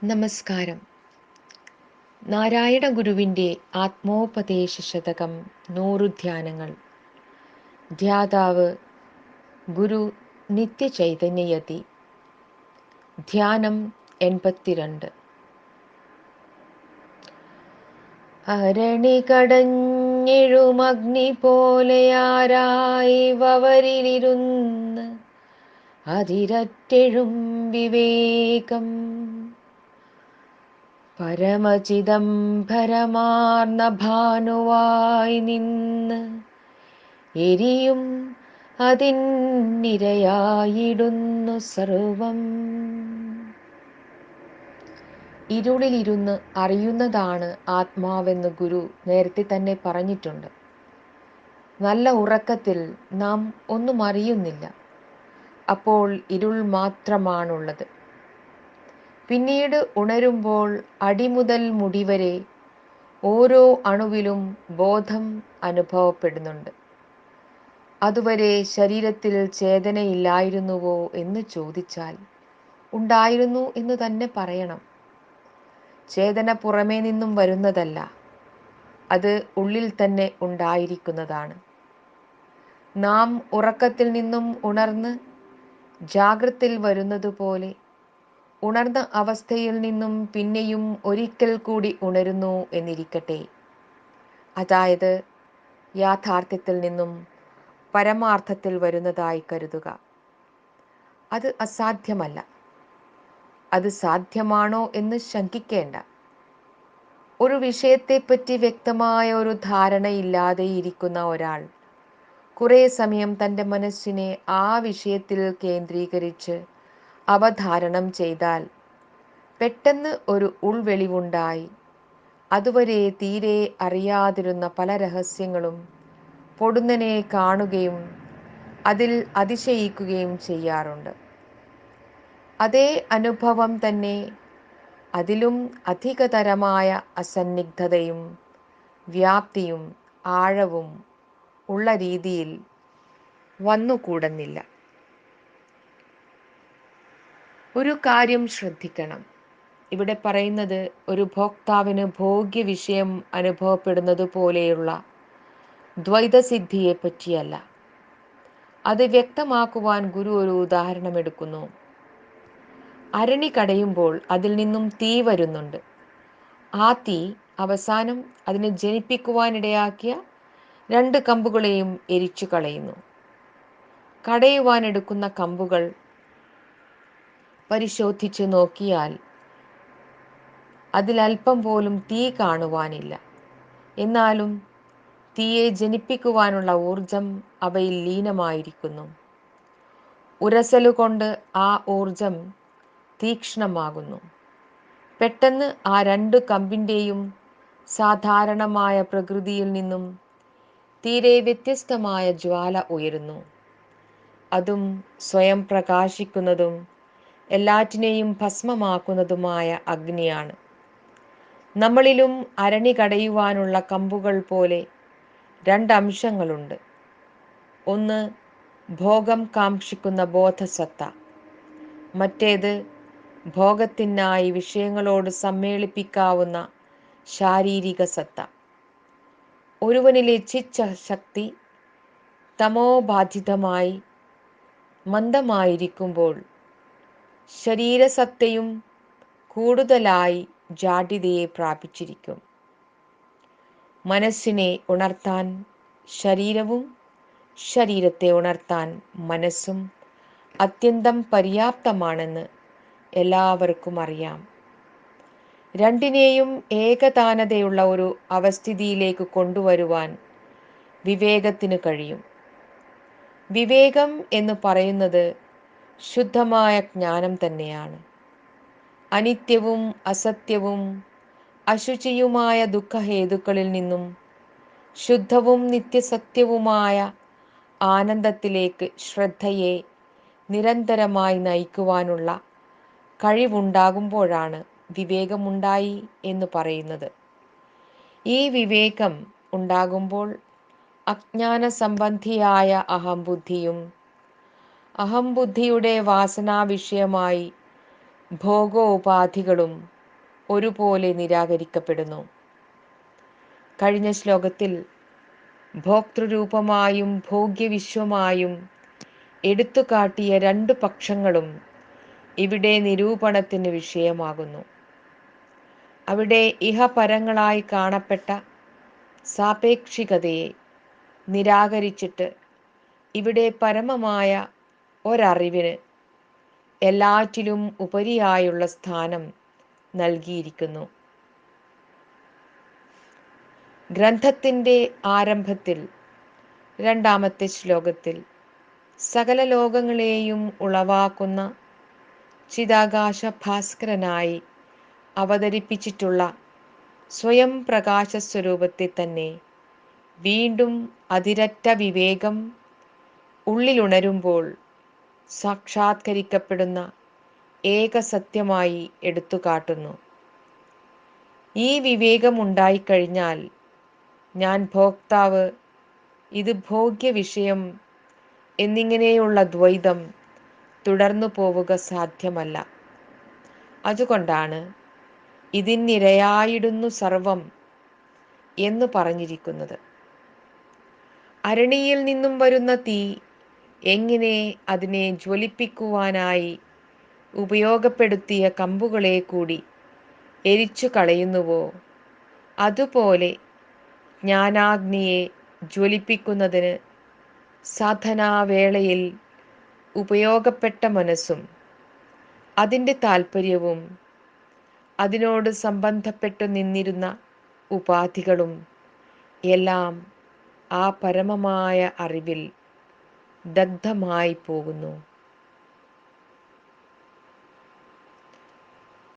നമസ്കാരം. നാരായണ ഗുരുവിൻ്റെ ആത്മോപദേശ ശതകം 100 ധ്യാനങ്ങൾ. ധ്യാതാവ് ഗുരു നിത്യചൈതന്യയതി. ധ്യാനം 82. അരണി കടഞ്ഞെഴുമഗ്നി പോലെയാരായി വവരിലിരുന്ന് അതിരറ്റെഴും വിവേകം പരമചിദംബരമാർന്ന ഭാനുവായി നിന്ന് എരിയും അതിനിരയായിടുന്നു സർവം. ഇരുളിലിരുന്ന് അറിയുന്നതാണ് ആത്മാവെന്ന് ഗുരു നേരത്തെ തന്നെ പറഞ്ഞിട്ടുണ്ട്. നല്ല ഉറക്കത്തിൽ നാം ഒന്നും അറിയുന്നില്ല. അപ്പോൾ ഇരുൾ മാത്രമാണുള്ളത്. പിന്നീട് ഉണരുമ്പോൾ അടിമുതൽ മുടിവരെ ഓരോ അണുവിലും ബോധം അനുഭവപ്പെടുന്നുണ്ട്. അതുവരെ ശരീരത്തിൽ ചേതനയില്ലായിരുന്നുവോ എന്ന് ചോദിച്ചാൽ ഉണ്ടായിരുന്നു എന്ന് തന്നെ പറയണം. ചേതന പുറമേ നിന്നും വരുന്നതല്ല, അത് ഉള്ളിൽ തന്നെ ഉണ്ടായിരിക്കുന്നതാണ്. നാം ഉറക്കത്തിൽ നിന്നും ഉണർന്ന് ജാഗ്രതയിൽ വരുന്നത് പോലെ ഉണർന്ന അവസ്ഥയിൽ നിന്നും പിന്നെയും ഒരിക്കൽ കൂടി ഉണരുന്നു എന്നിരിക്കട്ടെ. അതായത് യാഥാർത്ഥ്യത്തിൽ നിന്നും പരമാർത്ഥത്തിൽ വരുന്നതായി കരുതുക. അത് അസാധ്യമല്ല. അത് സാധ്യമാണോ എന്ന് ശങ്കിക്കേണ്ട. ഒരു വിഷയത്തെപ്പറ്റി വ്യക്തമായ ഒരു ധാരണയില്ലാതെ ഇരിക്കുന്ന ഒരാൾ കുറേ സമയം തൻ്റെ മനസ്സിനെ ആ വിഷയത്തിൽ കേന്ദ്രീകരിച്ച് അവധാരണം ചെയ്താൽ പെട്ടെന്ന് ഒരു ഉൾവെളിവുണ്ടായി അതുവരെ തീരെ അറിയാതിരുന്ന പല രഹസ്യങ്ങളും പൊടുന്നനെ കാണുകയും അതിൽ അതിശയിക്കുകയും ചെയ്യാറുണ്ട്. അതേ അനുഭവം തന്നെ അതിലും അധികതരമായ അസന്നിഗ്ധതയും വ്യാപ്തിയും ആഴവും ഉള്ള രീതിയിൽ വന്നുകൂടുന്നില്ല. ഒരു കാര്യം ശ്രദ്ധിക്കണം. ഇവിടെ പറയുന്നത് ഒരു ഭോക്താവിന് ഭോഗ്യ വിഷയം അനുഭവപ്പെടുന്നത് പോലെയുള്ള ദ്വൈതസിദ്ധിയെ പറ്റിയല്ല. അത് വ്യക്തമാക്കുവാൻ ഗുരു ഒരു ഉദാഹരണം എടുക്കുന്നു. അരണി കടയുമ്പോൾ അതിൽ നിന്നും തീ വരുന്നുണ്ട്. ആ തീ അവസാനം അതിനെ ജനിപ്പിക്കുവാനിടയാക്കിയ 2 കമ്പുകളെയും എരിച്ചു കളയുന്നു. കടയുവാനെടുക്കുന്ന കമ്പുകൾ പരിശോധിച്ച് നോക്കിയാൽ അതിലൽപ്പം പോലും തീ കാണുവാനില്ല. എന്നാലും തീയെ ജനിപ്പിക്കുവാനുള്ള ഊർജം അവയിൽ ലീനമായിരിക്കുന്നു. ഉരസലുകൊണ്ട് ആ ഊർജം തീക്ഷ്ണമാകുന്നു. പെട്ടെന്ന് ആ 2 കമ്പിൻ്റെയും സാധാരണമായ പ്രകൃതിയിൽ നിന്നും തീരെ വ്യത്യസ്തമായ ജ്വാല ഉയരുന്നു. അതും സ്വയം പ്രകാശിക്കുന്നതും എല്ലാറ്റിനെയും ഭസ്മമാക്കുന്നതുമായ അഗ്നിയാണ്. നമ്മളിലും അരണി കടയുവാനുള്ള കമ്പുകൾ പോലെ 2 അംശങ്ങളുണ്ട്. ഒന്ന് ഭോഗം കാക്ഷിക്കുന്ന ബോധസത്ത, മറ്റേത് ഭോഗത്തിനായി വിഷയങ്ങളോട് സമ്മേളിപ്പിക്കാവുന്ന ശാരീരിക സത്ത. ഒരുവനിലെ ചിത്തശക്തി തമോബാധിതമായി മന്ദമായിരിക്കുമ്പോൾ ശരീരസത്തയും കൂടുതലായി ജാഡ്യതയെ പ്രാപിച്ചിരിക്കും. മനസ്സിനെ ഉണർത്താൻ ശരീരവും ശരീരത്തെ ഉണർത്താൻ മനസ്സും അത്യന്തം പര്യാപ്തമാണെന്ന് എല്ലാവർക്കും അറിയാം. രണ്ടിനെയും ഏകതാനതയുള്ള ഒരു അവസ്ഥിതിയിലേക്ക് കൊണ്ടുവരുവാൻ വിവേകത്തിന് കഴിയും. വിവേകം എന്ന് പറയുന്നത് ശുദ്ധമായ ജ്ഞാനം തന്നെയാണ്. അനിത്യവും അസത്യവും അശുചിയുമായ ദുഃഖഹേതുക്കളിൽ നിന്നും ശുദ്ധവും നിത്യസത്യവുമായ ആനന്ദത്തിലേക്ക് ശ്രദ്ധയെ നിരന്തരമായി നയിക്കുവാനുള്ള കഴിവുണ്ടാകുമ്പോഴാണ് വിവേകമുണ്ടായി എന്ന് പറയുന്നത്. ഈ വിവേകം ഉണ്ടാകുമ്പോൾ അജ്ഞാന സംബന്ധിയായ അഹംബുദ്ധിയും അഹംബുദ്ധിയുടെ വാസനാവിഷയമായി ഭോഗോപാധികളും ഒരുപോലെ നിരാകരിക്കപ്പെടുന്നു. കഴിഞ്ഞ ശ്ലോകത്തിൽ ഭോക്തൃരൂപമായും ഭോഗ്യവിശ്വമായും എടുത്തുകാട്ടിയ രണ്ടു പക്ഷങ്ങളും ഇവിടെ നിരൂപണത്തിന് വിഷയമാകുന്നു. അവിടെ ഇഹപരങ്ങളായി കാണപ്പെട്ട സാപേക്ഷികതയെ നിരാകരിച്ചിട്ട് ഇവിടെ പരമമായ ഒരറിവിന് എല്ലാറ്റിലും ഉപരിയായുള്ള സ്ഥാനം നൽകിയിരിക്കുന്നു. ഗ്രന്ഥത്തിൻ്റെ ആരംഭത്തിൽ രണ്ടാമത്തെ ശ്ലോകത്തിൽ സകല ലോകങ്ങളെയും ഉളവാക്കുന്ന ചിദാകാശ ഭാസ്കരനായി അവതരിപ്പിച്ചിട്ടുള്ള സ്വയം പ്രകാശ സ്വരൂപത്തെ തന്നെ വീണ്ടും അതിരറ്റ വിവേകം ഉള്ളിലുണരുമ്പോൾ സാക്ഷാത്കരിക്കപ്പെടുന്ന ഏകസത്യമായി എടുത്തുകാട്ടുന്നു. ഈ വിവേകമുണ്ടായിക്കഴിഞ്ഞാൽ ഞാൻ ഭോക്താവ്, ഇത് ഭോഗ്യവിഷയം എന്നിങ്ങനെയുള്ള ദ്വൈതം തുടർന്നു പോവുക സാധ്യമല്ല. അതുകൊണ്ടാണ് ഇതിനിരയായിടുന്നു സർവം എന്ന് പറഞ്ഞിരിക്കുന്നത്. അരണിയിൽ നിന്നും വരുന്ന തീ എങ്ങനെ അതിനെ ജ്വലിപ്പിക്കുവാനായി ഉപയോഗപ്പെടുത്തിയ കമ്പുകളെ കൂടി എരിച്ചു കളയുന്നുവോ, അതുപോലെ ജ്ഞാനാഗ്നിയെ ജ്വലിപ്പിക്കുന്നതിന് സാധനാവേളയിൽ ഉപയോഗപ്പെട്ട മനസ്സും അതിൻ്റെ താൽപ്പര്യവും അതിനോട് സംബന്ധപ്പെട്ടു നിന്നിരുന്ന ഉപാധികളും എല്ലാം ആ പരമമായ അറിവിൽ ദഗ്ധമായി പോകുന്നു.